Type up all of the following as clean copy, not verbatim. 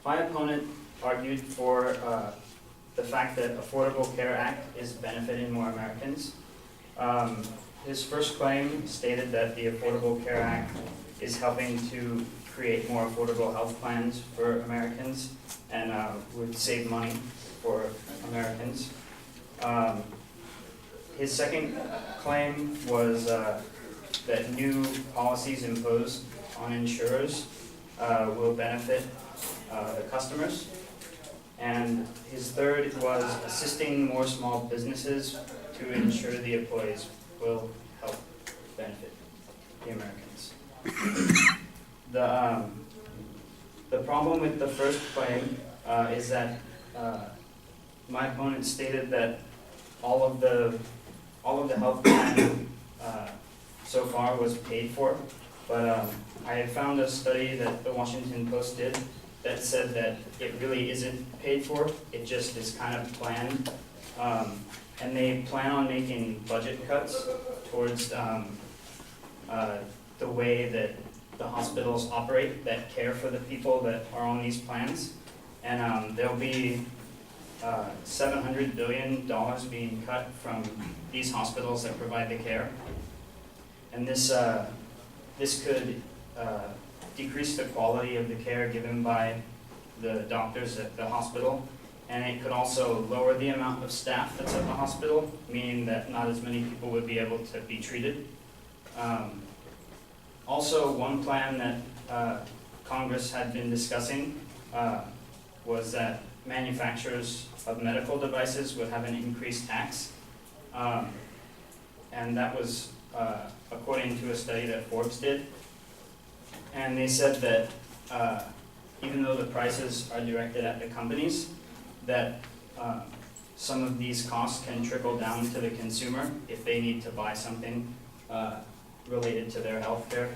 My opponent argued for the fact that Affordable Care Act is benefiting more Americans. His first claim stated that the Affordable Care Act is helping to create more affordable health plans for Americans and would save money for Americans. His second claim was that new policies imposed on insurers will benefit the customers. And his third was assisting more small businesses to ensure the employees will help benefit the Americans. The problem with the first claim is that my opponent stated that all of the health plan so far was paid for, but I found a study that the Washington Post did that said that it really isn't paid for, it just is kind of planned. And they plan on making budget cuts towards the way that the hospitals operate that care for the people that are on these plans. And there'll be $700 billion being cut from these hospitals that provide the care. And this could decrease the quality of the care given by the doctors at the hospital. And it could also lower the amount of staff that's at the hospital, meaning that not as many people would be able to be treated. Also, one plan that Congress had been discussing was that manufacturers of medical devices would have an increased tax. And that was according to a study that Forbes did. And they said that even though the prices are directed at the companies, that some of these costs can trickle down to the consumer if they need to buy something related to their health care,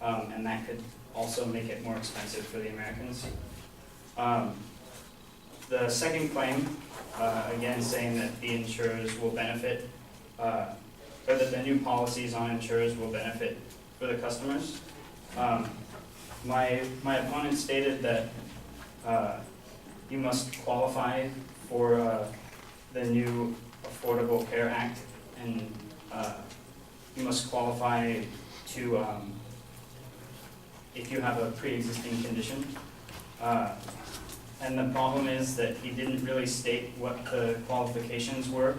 and that could also make it more expensive for the Americans. The second claim, again saying that the insurers will benefit, or that the new policies on insurers will benefit for the customers. My opponent stated that you must qualify for the new Affordable Care Act, and you must qualify to, if you have a pre-existing condition. And the problem is that he didn't really state what the qualifications were,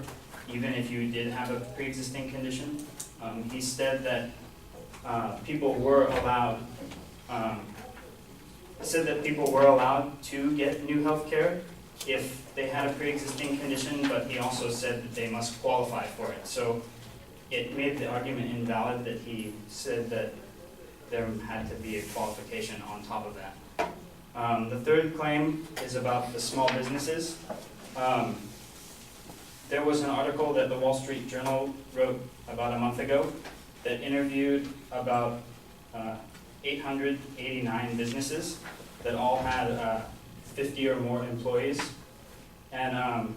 even if you did have a pre-existing condition. He said that people were allowed to get new health care if they had a pre-existing condition, but he also said that they must qualify for it. So it made the argument invalid that he said that there had to be a qualification on top of that. The third claim is about the small businesses. There was an article that the Wall Street Journal wrote about a month ago that interviewed about 889 businesses that all had 50 or more employees. And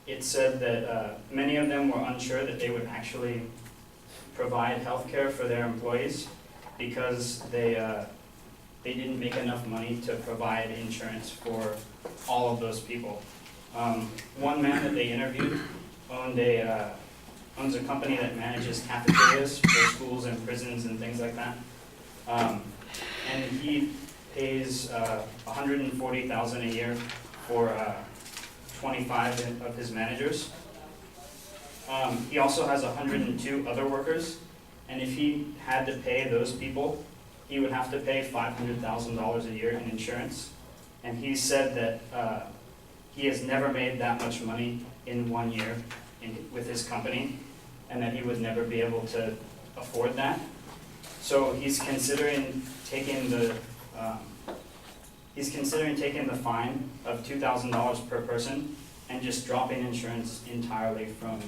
it said that many of them were unsure that they would actually provide health care for their employees because they didn't make enough money to provide insurance for all of those people. One man that they interviewed owns a company that manages cafeterias for schools and prisons and things like that. And he pays $140,000 a year for 25 of his managers. He also has 102 other workers, and if he had to pay those people, he would have to pay $500,000 a year in insurance. And he said that he has never made that much money in 1 year with his company, and that he would never be able to afford that. So he's considering taking the fine of $2,000 per person and just dropping insurance entirely from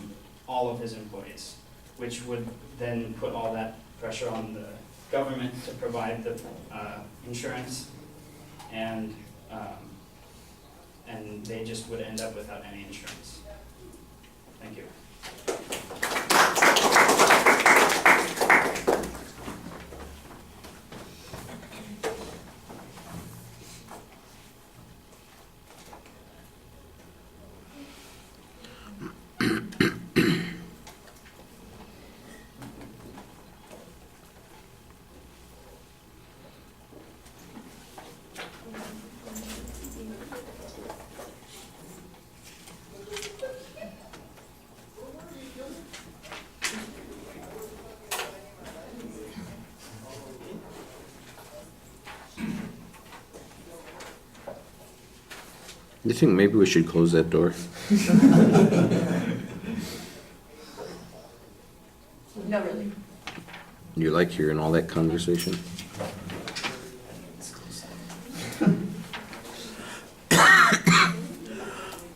all of his employees, which would then put all that pressure on the government to provide the insurance, and they just would end up without any insurance. Thank you. You think maybe we should close that door? No, really. You like hearing all that conversation?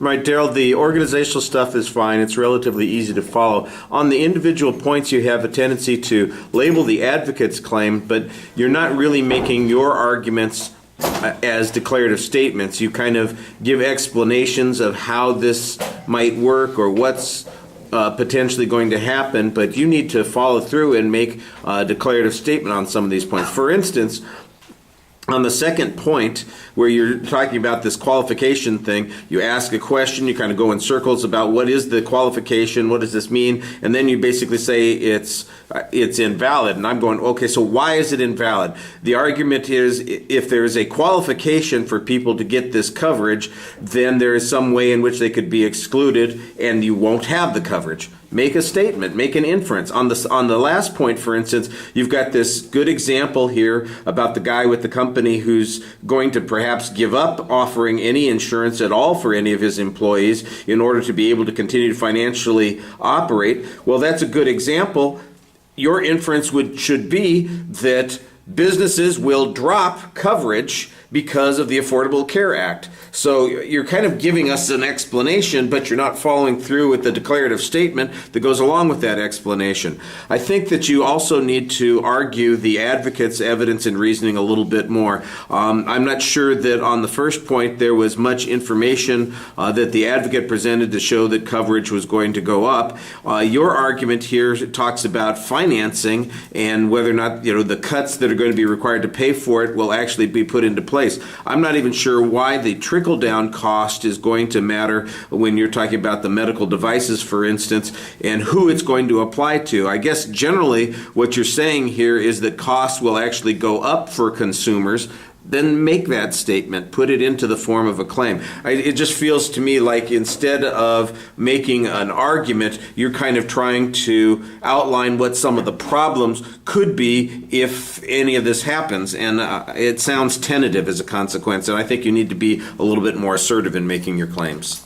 Right, Darrell, the organizational stuff is fine. It's relatively easy to follow. On the individual points, you have a tendency to label the advocate's claim, but you're not really making your arguments as declarative statements. You kind of give explanations of how this might work or what's potentially going to happen, but you need to follow through and make a declarative statement on some of these points. For instance, on the second point, where you're talking about this qualification thing, you ask a question, you kind of go in circles about what is the qualification, what does this mean, and then you basically say it's invalid. And I'm going, okay, so why is it invalid? The argument is if there is a qualification for people to get this coverage, then there is some way in which they could be excluded and you won't have the coverage. Make a statement, make an inference. On the last point, for instance, you've got this good example here about the guy with the company who's going to perhaps give up offering any insurance at all for any of his employees in order to be able to continue to financially operate. Well, that's a good example. Your inference should be that businesses will drop coverage because of the Affordable Care Act. So you're kind of giving us an explanation, but you're not following through with the declarative statement that goes along with that explanation. I think that you also need to argue the advocate's evidence and reasoning a little bit more. I'm not sure that on the first point there was much information that the advocate presented to show that coverage was going to go up. Your argument here talks about financing and whether or not the cuts that are going to be required to pay for it will actually be put into place. I'm not even sure why the trickle-down cost is going to matter when you're talking about the medical devices, for instance, and who it's going to apply to. I guess generally what you're saying here is that costs will actually go up for consumers. Then make that statement, put it into the form of a claim. It just feels to me like instead of making an argument, you're kind of trying to outline what some of the problems could be if any of this happens. And it sounds tentative as a consequence, and I think you need to be a little bit more assertive in making your claims.